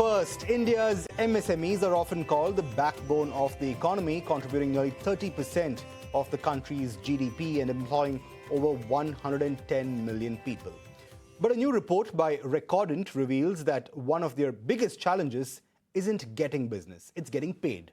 first, India's MSMEs are often called the backbone of the economy, contributing nearly 30% of the country's GDP and employing over 110 million people. But a new report by Recordent reveals that one of their biggest challenges isn't getting business, it's getting paid.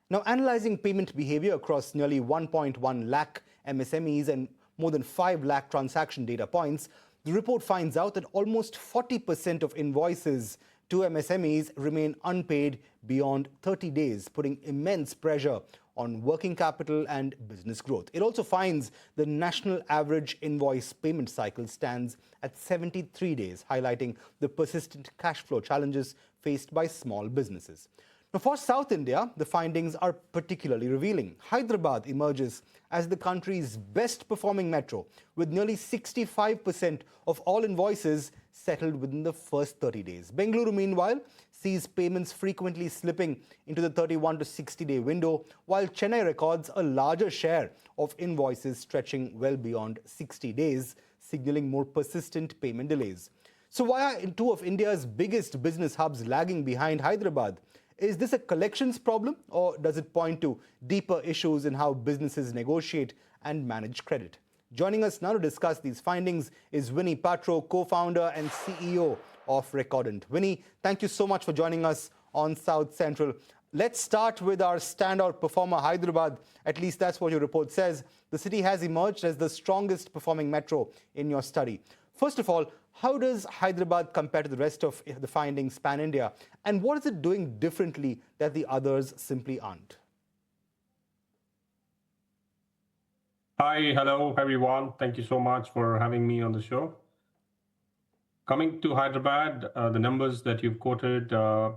Now, analyzing payment behavior across nearly 1.1 lakh MSMEs and more than 5 lakh transaction data points, the report finds out that almost 40% of invoices to MSMEs remain unpaid beyond 30 days, putting immense pressure on working capital and business growth. It also finds the national average invoice payment cycle stands at 73 days, highlighting the persistent cash flow challenges faced by small businesses. Now, for South India, the findings are particularly revealing. Hyderabad emerges as the country's best performing metro, with nearly 65% of all invoices settled within the first 30 days. Bengaluru, meanwhile, sees payments frequently slipping into the 31 to 60-day window, while Chennai records a larger share of invoices stretching well beyond 60 days, signaling more persistent payment delays. So why are two of India's biggest business hubs lagging behind Hyderabad? Is this a collections problem, or does it point to deeper issues in how businesses negotiate and manage credit? Joining us now to discuss these findings is Winnie Patro, co-founder and CEO of Recordent. Winnie, thank you so much for joining us on South Central. Let's start with our standout performer, Hyderabad. At least that's what your report says. The city has emerged as the strongest performing metro in your study. First of all, how does Hyderabad compare to the rest of the findings pan-India? And what is it doing differently that the others simply aren't? Hi, hello, everyone. Thank you so much for having me on the show. Coming to Hyderabad, the numbers that you've quoted,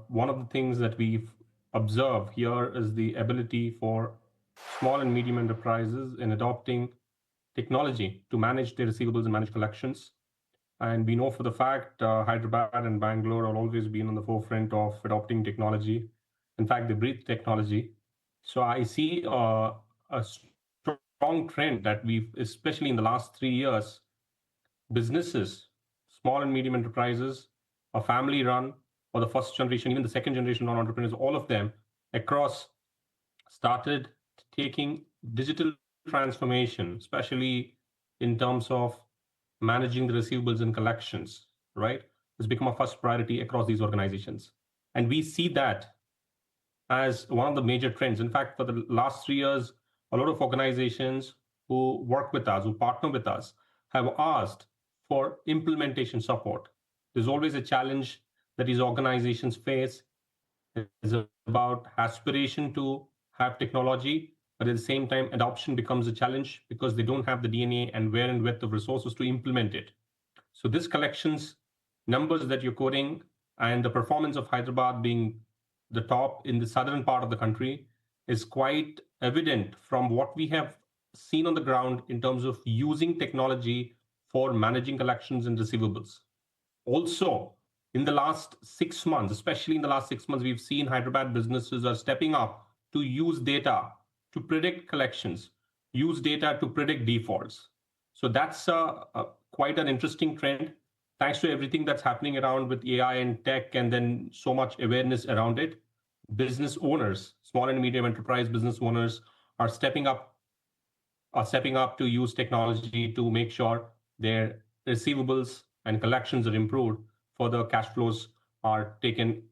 one of the things that we've observed here is the ability for small and medium enterprises in adopting technology to manage their receivables and manage collections. And we know for the fact Hyderabad and Bangalore have always been on the forefront of adopting technology. In fact, they breathe technology. So I see a strong trend that we've, especially in the last 3 years, businesses, small and medium enterprises, a family run, or the first generation, even the second generation non-entrepreneurs, all of them across started taking digital transformation, especially in terms of managing the receivables and collections, right? Has become a first priority across these organizations. And we see that as one of the major trends. In fact, for the last 3 years, a lot of organizations who work with us, who partner with us, have asked for implementation support. There's always a challenge that these organizations face. It's about aspiration to have technology, but at the same time, adoption becomes a challenge because they don't have the DNA and where and width of resources to implement it. So this collections numbers that you're quoting and the performance of Hyderabad being the top in the southern part of the country is quite evident from what we have seen on the ground in terms of using technology for managing collections and receivables. Also, in the last 6 months, especially in the last 6 months, we've seen Hyderabad businesses are stepping up to use data to predict collections, use data to predict defaults. So that's quite an interesting trend. Thanks to everything that's happening around with AI and tech, and then so much awareness around it, business owners, small and medium enterprise business owners are stepping up to use technology to make sure their receivables and collections are improved. Further cash flows are taken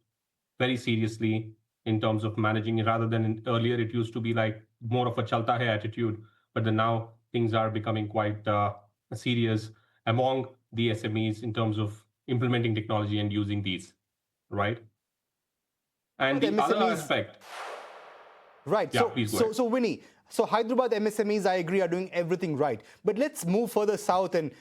very seriously in terms of managing it, rather than earlier it used to be like more of a chalta hai attitude, but then now things are becoming quite serious among the SMEs in terms of implementing technology and using these, right? And the other aspect. Right. Yeah, so Winnie, so Hyderabad MSMEs, I agree, are doing everything right. But let's move further south and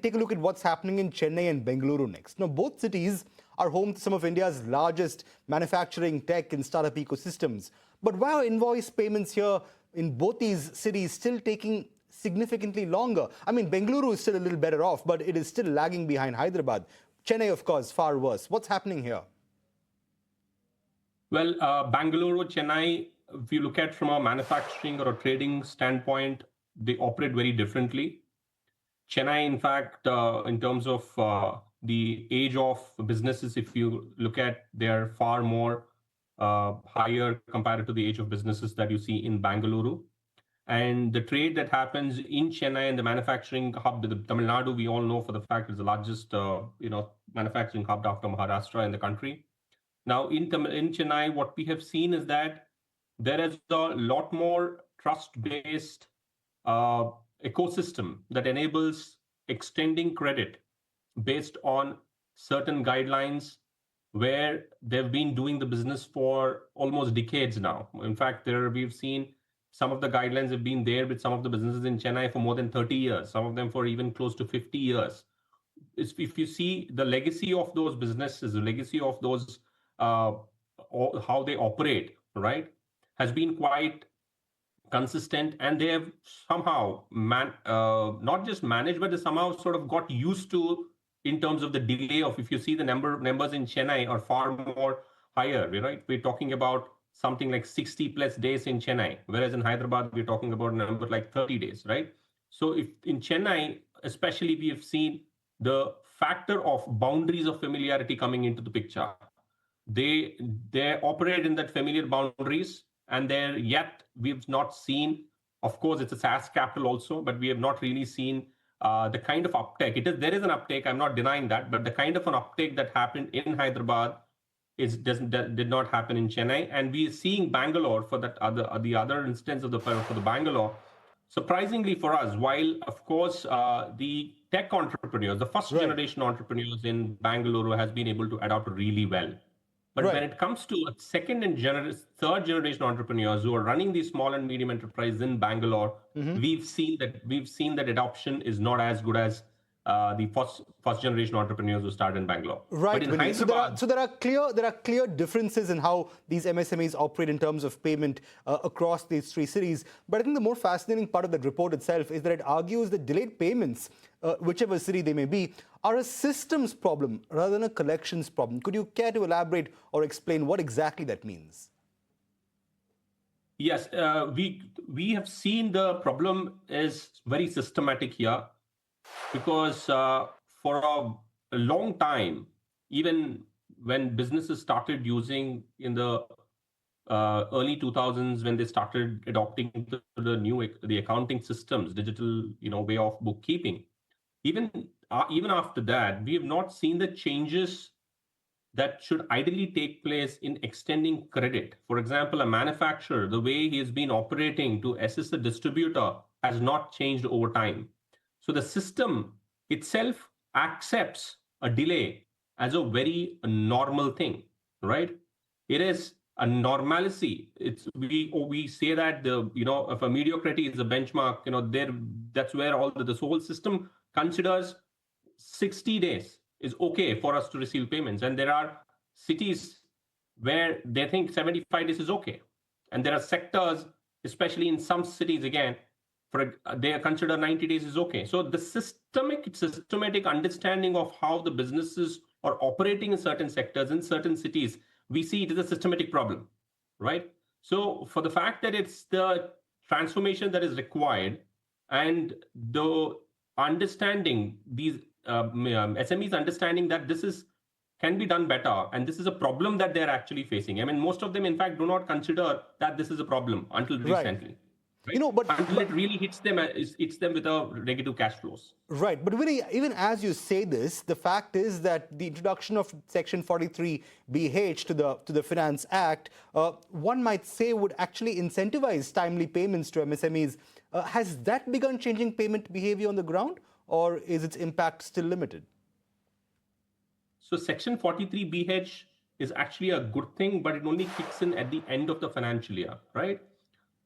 take a look at what's happening in Chennai and Bengaluru next. Now, both cities are home to some of India's largest manufacturing, tech, and startup ecosystems. But why are invoice payments here in both these cities still taking significantly longer? I mean, Bengaluru is still a little better off, but it is still lagging behind Hyderabad. Chennai, of course, far worse. What's happening here? Well, Bengaluru, Chennai, if you look at from a manufacturing or a trading standpoint, they operate very differently. Chennai, in fact, in terms of the age of businesses, if you look at, they're far more higher compared to the age of businesses that you see in Bengaluru. And the trade that happens in Chennai and the manufacturing hub, the Tamil Nadu, we all know for the fact is the largest, manufacturing hub after Maharashtra in the country. Now, in Chennai, what we have seen is that there is a lot more trust-based uh, ecosystem that enables extending credit based on certain guidelines where they've been doing the business for almost decades now. In fact, we've seen some of the guidelines have been there with some of the businesses in Chennai for more than 30 years, some of them for even close to 50 years. If you see the legacy of those businesses, the legacy of those, uh, how they operate, right, has been quite consistent, and they have somehow not just managed, but they somehow sort of got used to in terms of the delay of, if you see the numbers in Chennai are far more higher, right? We're talking about something like 60 plus days in Chennai, whereas in Hyderabad, we're talking about a number like 30 days, right? So if in Chennai, especially, we have seen the factor of boundaries of familiarity coming into the picture. They they operate in that familiar boundaries, and there yet we've not seen. Of course, it's a SaaS capital also, but we have not really seen the kind of uptake. There is an uptake. I'm not denying that, but the kind of an uptake that happened in Hyderabad did not happen in Chennai, and we are seeing Bangalore for that the other instance of for the Bangalore. Surprisingly for us, while of course the tech entrepreneurs, the first Right. generation entrepreneurs in Bangalore has been able to adapt really well. But when Right. it comes to second and third generation entrepreneurs who are running these small and medium enterprises in Bangalore, we've seen that adoption is not as good as the first generation entrepreneurs who started in Bangalore. But Right, in Vinny. Hyderabad, There are clear differences in how these MSMEs operate in terms of payment across these three cities. But I think the more fascinating part of that report itself is that it argues that delayed payments, whichever city they may be, are a systems problem rather than a collections problem. Could you care to elaborate or explain what exactly that means? yes, we have seen the problem is very systematic here, because for a long time, even when businesses started using in the early 2000s, when they started adopting the accounting systems, digital way of bookkeeping, even after that, we have not seen the changes that should ideally take place in extending credit. For example, a manufacturer, the way he has been operating to assist the distributor has not changed over time. So the system itself accepts a delay as a very normal thing, right? It is a normalcy. We say that if a mediocrity is a benchmark, that's where the whole system considers 60 days is okay for us to receive payments. And there are cities where they think 75 days is okay. And there are sectors, especially in some cities, again, they consider 90 days is okay. So the systematic understanding of how the businesses are operating in certain sectors, in certain cities, we see it is a systematic problem, right? So for the fact that it's the transformation that is required, and the understanding these SMEs understanding that can be done better, and this is a problem that they're actually facing. I mean, most of them, in fact, do not consider that this is a problem until Right. recently, You right? know, Until it really hits them with a negative cash flows. right, but Vinny, even as you say this, the fact is that the introduction of Section 43BH to the Finance Act, one might say, would actually incentivize timely payments to MSMEs. Has that begun changing payment behavior on the ground, or is its impact still limited? So Section 43BH is actually a good thing, but it only kicks in at the end of the financial year, right?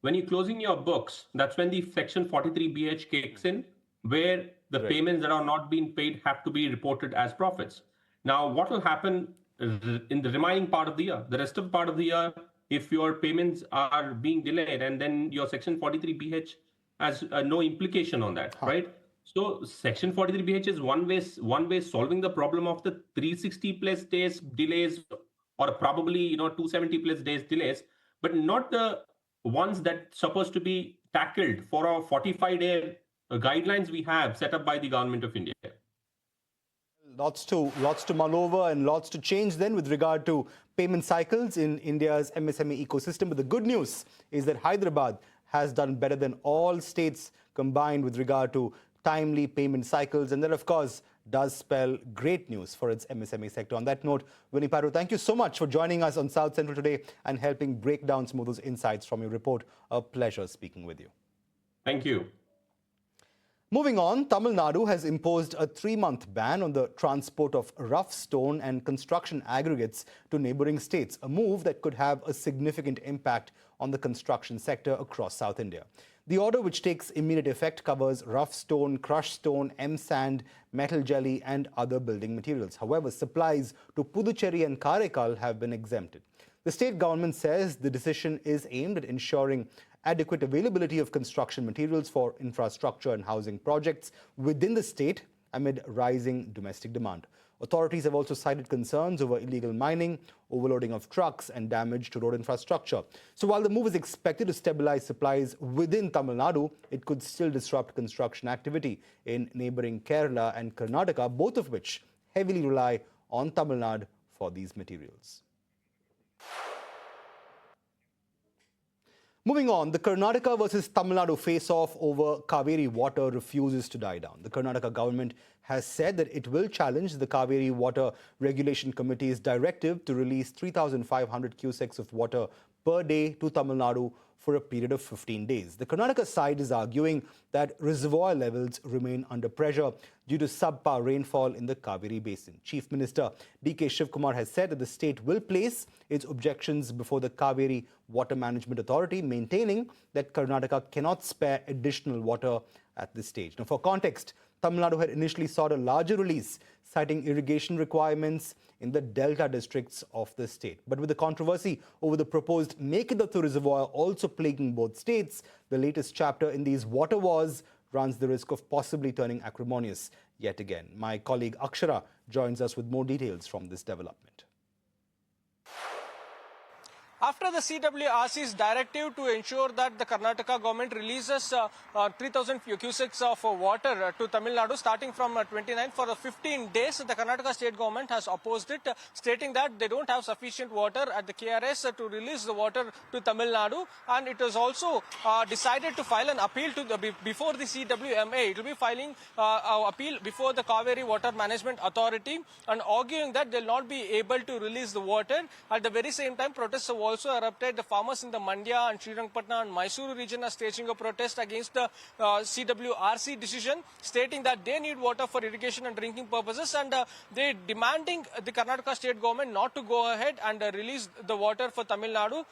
When you're closing your books, that's when the Section 43BH kicks in, where the Right. payments that are not being paid have to be reported as profits. Now, what will happen in the remaining part of the year, the rest of the part of the year, if your payments are being delayed, and then your Section 43BH has no implication on that, Huh. right? So Section 43BH is one way solving the problem of the 360 plus days delays, or probably 270 plus days delays, but not the ones that supposed to be tackled for our 45-day guidelines we have set up by the government of India. Lots to mull over and lots to change then with regard to payment cycles in India's MSME ecosystem. But the good news is that Hyderabad has done better than all states combined with regard to timely payment cycles. And that, of course, does spell great news for its MSME sector. On that note, Vinny Paru, thank you so much for joining us on South Central today and helping break down some of those insights from your report. A pleasure speaking with you. Thank you. Moving on, Tamil Nadu has imposed a 3-month ban on the transport of rough stone and construction aggregates to neighbouring states, a move that could have a significant impact on the construction sector across South India. The order, which takes immediate effect, covers rough stone, crushed stone, M-sand, metal jelly and other building materials. However, supplies to Puducherry and Karaikal have been exempted. The state government says the decision is aimed at ensuring adequate availability of construction materials for infrastructure and housing projects within the state amid rising domestic demand. Authorities have also cited concerns over illegal mining, overloading of trucks and damage to road infrastructure. So while the move is expected to stabilize supplies within Tamil Nadu, it could still disrupt construction activity in neighbouring Kerala and Karnataka, both of which heavily rely on Tamil Nadu for these materials. Moving on, the Karnataka versus Tamil Nadu face-off over Cauvery water refuses to die down. The Karnataka government has said that it will challenge the Cauvery Water Regulation Committee's directive to release 3,500 cusecs of water per day to Tamil Nadu for a period of 15 days. The Karnataka side is arguing that reservoir levels remain under pressure due to subpar rainfall in the Cauvery basin. Chief Minister D.K. Shivkumar has said that the state will place its objections before the Cauvery Water Management Authority, maintaining that Karnataka cannot spare additional water at this stage. Now, for context, Tamil Nadu had initially sought a larger release, citing irrigation requirements in the delta districts of the state. But with the controversy over the proposed Mekidattu reservoir also plaguing both states, the latest chapter in these water wars runs the risk of possibly turning acrimonious yet again. My colleague Akshara joins us with more details from this development. After the CWRC's directive to ensure that the Karnataka government releases 3,000 cusecs of water to Tamil Nadu starting from 29 for 15 days, the Karnataka state government has opposed it, stating that they don't have sufficient water at the KRS to release the water to Tamil Nadu, and it has also decided to file an appeal to before the CWMA. It will be filing an appeal before the Cauvery Water Management Authority and arguing that they will not be able to release the water. At the very same time, protests have also erupted. The farmers in the Mandya and Srirangpatna and Mysuru region are staging a protest against the CWRC decision, stating that they need water for irrigation and drinking purposes, and they demanding the Karnataka state government not to go ahead and release the water for Tamil Nadu.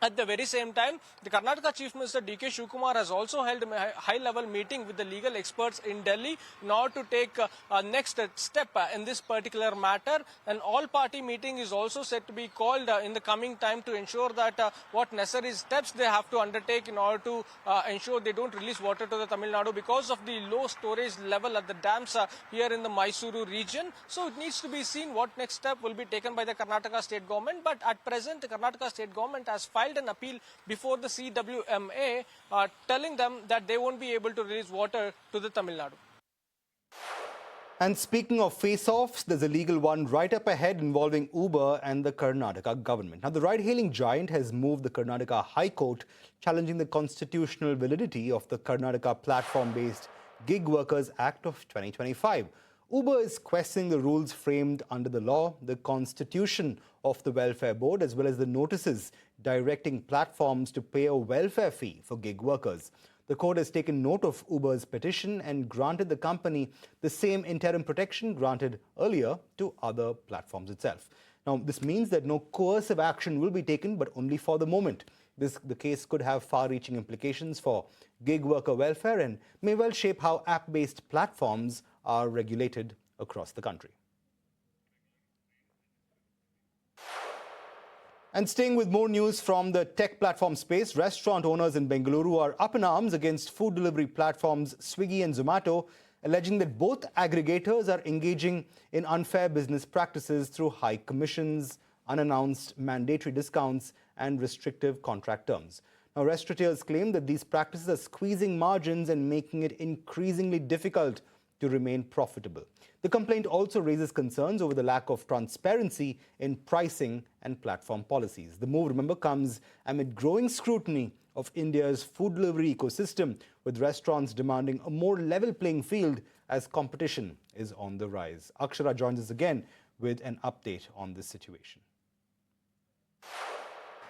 At the very same time, the Karnataka Chief Minister D.K. Shivkumar has also held a high-level meeting with the legal experts in Delhi in order to take a next step in this particular matter. An all-party meeting is also set to be called in the coming time to ensure that what necessary steps they have to undertake in order to ensure they don't release water to the Tamil Nadu because of the low storage level at the dams here in the Mysuru region. So it needs to be seen what next step will be taken by the Karnataka state government. But at present, the Karnataka state government has filed an appeal before the CWMA, telling them that they won't be able to release water to the Tamil Nadu. And speaking of face-offs, there's a legal one right up ahead involving Uber and the Karnataka government. Now, the ride-hailing giant has moved the Karnataka High Court, challenging the constitutional validity of the Karnataka Platform-Based Gig Workers Act of 2025. Uber is questioning the rules framed under the law, the constitution of the Welfare Board, as well as the notices directing platforms to pay a welfare fee for gig workers. The court has taken note of Uber's petition and granted the company the same interim protection granted earlier to other platforms itself. Now, this means that no coercive action will be taken, but only for the moment. The case could have far-reaching implications for gig worker welfare and may well shape how app-based platforms are regulated across the country. And staying with more news from the tech platform space, restaurant owners in Bengaluru are up in arms against food delivery platforms Swiggy and Zomato, alleging that both aggregators are engaging in unfair business practices through high commissions, unannounced mandatory discounts, and restrictive contract terms. Now, restaurateurs claim that these practices are squeezing margins and making it increasingly difficult to remain profitable. The complaint also raises concerns over the lack of transparency in pricing and platform policies. The move, remember, comes amid growing scrutiny of India's food delivery ecosystem, with restaurants demanding a more level playing field as competition is on the rise. Akshara joins us again with an update on this situation.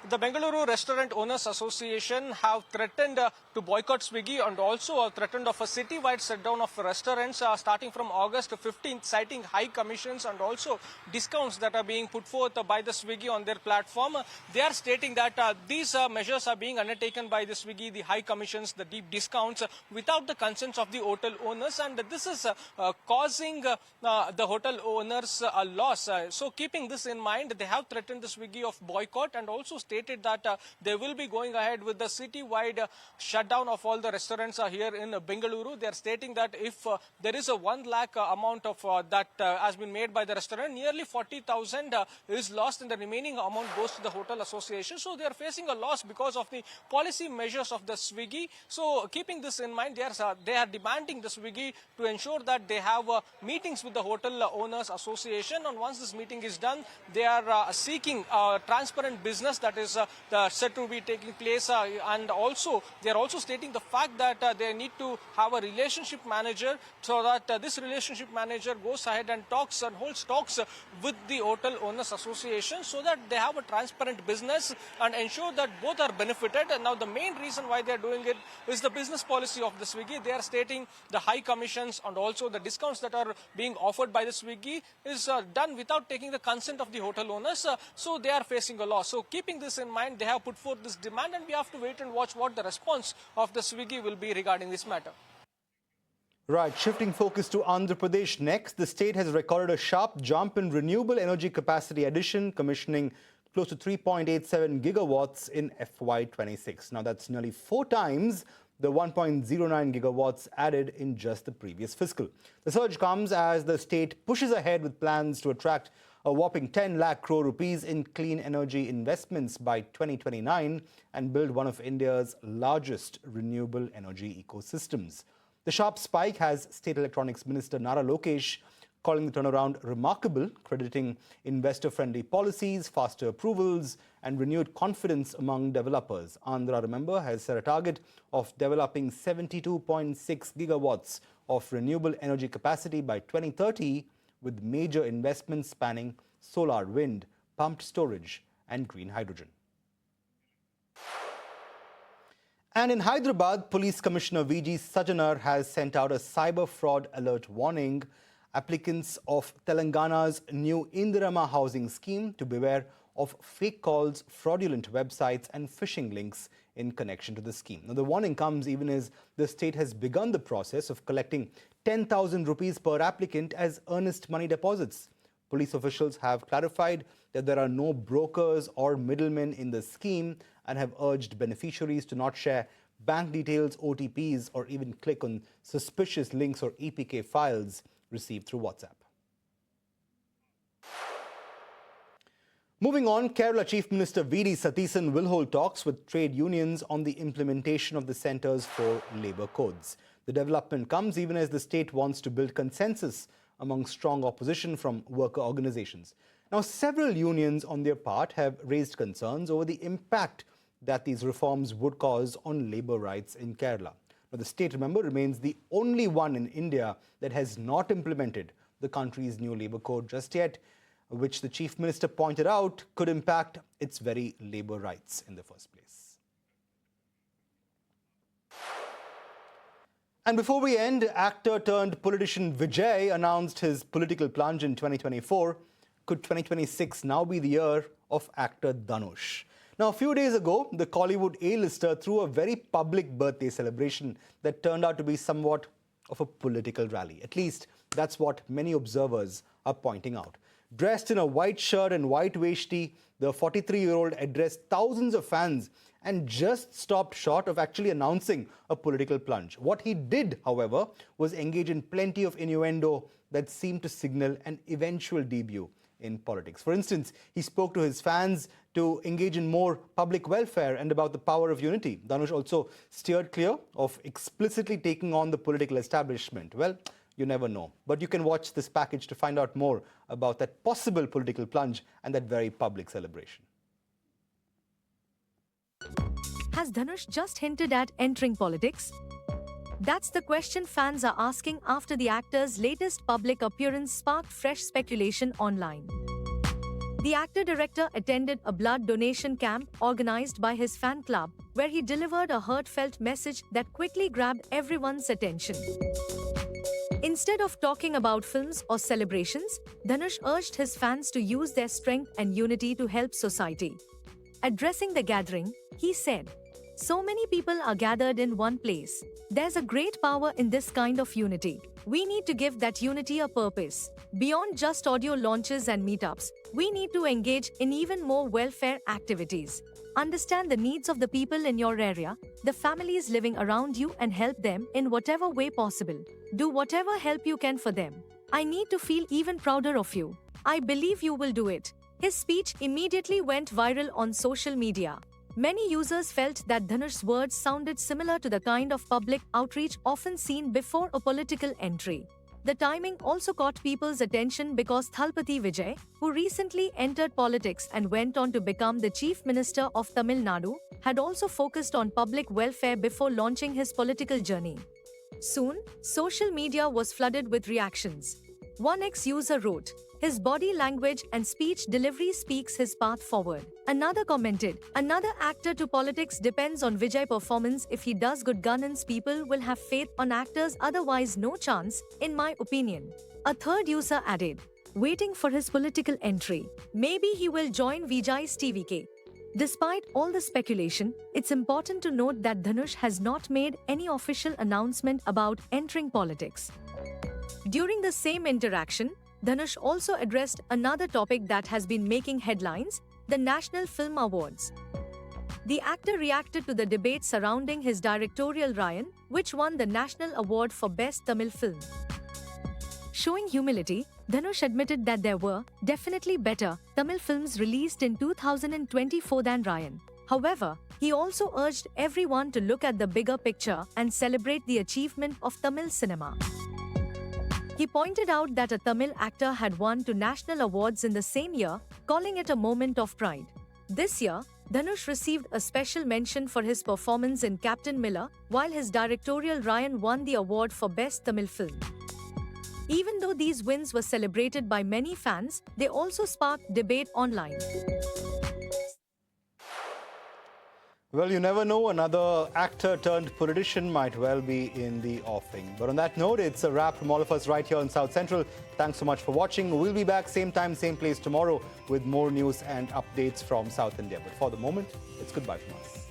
The Bengaluru Restaurant Owners Association have threatened to boycott Swiggy and also threatened of a citywide shutdown of restaurants starting from August 15th, citing high commissions and also discounts that are being put forth by the Swiggy on their platform. They are stating that these measures are being undertaken by the Swiggy, the high commissions, the deep discounts, without the consent of the hotel owners, and this is causing the hotel owners a loss. So keeping this in mind, they have threatened the Swiggy of boycott and also stated that they will be going ahead with the city-wide shutdown of all the restaurants here in Bengaluru. They are stating that if there is a 1 lakh amount of that has been made by the restaurant, nearly 40,000 is lost and the remaining amount goes to the hotel association. So they are facing a loss because of the policy measures of the Swiggy. So keeping this in mind, they are demanding the Swiggy to ensure that they have meetings with the hotel owners association, and once this meeting is done, they are seeking transparent business that is said to be taking place, and also they are also stating the fact that they need to have a relationship manager, so that this relationship manager goes ahead and talks and holds talks with the hotel owners association, so that they have a transparent business and ensure that both are benefited. And now the main reason why they are doing it is the business policy of the Swiggy. They are stating the high commissions and also the discounts that are being offered by the Swiggy is done without taking the consent of the hotel owners, so they are facing a loss. So keeping this in mind, they have put forth this demand, and we have to wait and watch what the response of the Swiggy will be regarding this matter. Right, shifting focus to Andhra Pradesh next. The state has recorded a sharp jump in renewable energy capacity addition, commissioning close to 3.87 gigawatts in FY26. Now that's nearly 4 times the 1.09 gigawatts added in just the previous fiscal. The surge comes as the state pushes ahead with plans to attract a whopping 10 lakh crore rupees in clean energy investments by 2029 and build one of India's largest renewable energy ecosystems. The sharp spike has State Electronics Minister Nara Lokesh calling the turnaround remarkable, crediting investor-friendly policies, faster approvals, and renewed confidence among developers. Andhra, remember, has set a target of developing 72.6 gigawatts of renewable energy capacity by 2030, with major investments spanning solar, wind, pumped storage, and green hydrogen. And in Hyderabad, Police Commissioner V.G. Sajanar has sent out a cyber fraud alert warning applicants of Telangana's new Indirama housing scheme to beware of fake calls, fraudulent websites and phishing links in connection to the scheme. Now, the warning comes even as the state has begun the process of collecting 10,000 rupees per applicant as earnest money deposits. Police officials have clarified that there are no brokers or middlemen in the scheme and have urged beneficiaries to not share bank details, OTPs, or even click on suspicious links or EPK files received through WhatsApp. Moving on, Kerala Chief Minister V.D. Satheesan will hold talks with trade unions on the implementation of the Centres for Labour Codes. The development comes even as the state wants to build consensus among strong opposition from worker organizations. Now, several unions on their part have raised concerns over the impact that these reforms would cause on labour rights in Kerala. Now, the state, remember, remains the only one in India that has not implemented the country's new labour code just yet, which the Chief Minister pointed out could impact its very labour rights in the first place. And before we end, actor turned politician Vijay announced his political plunge in 2024. Could 2026 now be the year of actor Dhanush? Now, a few days ago, the Kollywood A-lister threw a very public birthday celebration that turned out to be somewhat of a political rally. At least, that's what many observers are pointing out. Dressed in a white shirt and white veshti, the 43-year-old addressed thousands of fans and just stopped short of actually announcing a political plunge. What he did, however, was engage in plenty of innuendo that seemed to signal an eventual debut in politics. For instance, he spoke to his fans to engage in more public welfare and about the power of unity. Dhanush also steered clear of explicitly taking on the political establishment. Well, You never know. But you can watch this package to find out more about that possible political plunge and that very public celebration. Has Dhanush just hinted at entering politics? That's the question fans are asking after the actor's latest public appearance sparked fresh speculation online. The actor-director attended a blood donation camp organized by his fan club, where he delivered a heartfelt message that quickly grabbed everyone's attention. Instead of talking about films or celebrations, Dhanush urged his fans to use their strength and unity to help society. Addressing the gathering, he said, "So many people are gathered in one place. There's a great power in this kind of unity. We need to give that unity a purpose. Beyond just audio launches and meetups, we need to engage in even more welfare activities. Understand the needs of the people in your area, the families living around you, and help them in whatever way possible. Do whatever help you can for them. I need to feel even prouder of you. I believe you will do it." His speech immediately went viral on social media. Many users felt that Dhanush's words sounded similar to the kind of public outreach often seen before a political entry. The timing also caught people's attention because Thalapathy Vijay, who recently entered politics and went on to become the Chief Minister of Tamil Nadu, had also focused on public welfare before launching his political journey. Soon, social media was flooded with reactions. One ex-user wrote, "His body language and speech delivery speaks his path forward." Another commented, "Another actor to politics depends on Vijay performance. If he does good governance, people will have faith on actors, otherwise no chance, in my opinion." A third user added, "Waiting for his political entry. Maybe he will join Vijay's TVK." Despite all the speculation, it's important to note that Dhanush has not made any official announcement about entering politics. During the same interaction, Dhanush also addressed another topic that has been making headlines, the National Film Awards. The actor reacted to the debate surrounding his directorial Ryan, which won the National Award for Best Tamil Film. Showing humility, Dhanush admitted that there were definitely better Tamil films released in 2024 than Ryan. However, he also urged everyone to look at the bigger picture and celebrate the achievement of Tamil cinema. He pointed out that a Tamil actor had won 2 national awards in the same year, calling it a moment of pride. This year, Dhanush received a special mention for his performance in Captain Miller, while his directorial Ryan won the award for Best Tamil Film. Even though these wins were celebrated by many fans, they also sparked debate online. Well, you never know, another actor turned politician might well be in the offing. But on that note, it's a wrap from all of us right here in South Central. Thanks so much for watching. We'll be back same time, same place tomorrow with more news and updates from South India. But for the moment, it's goodbye from us.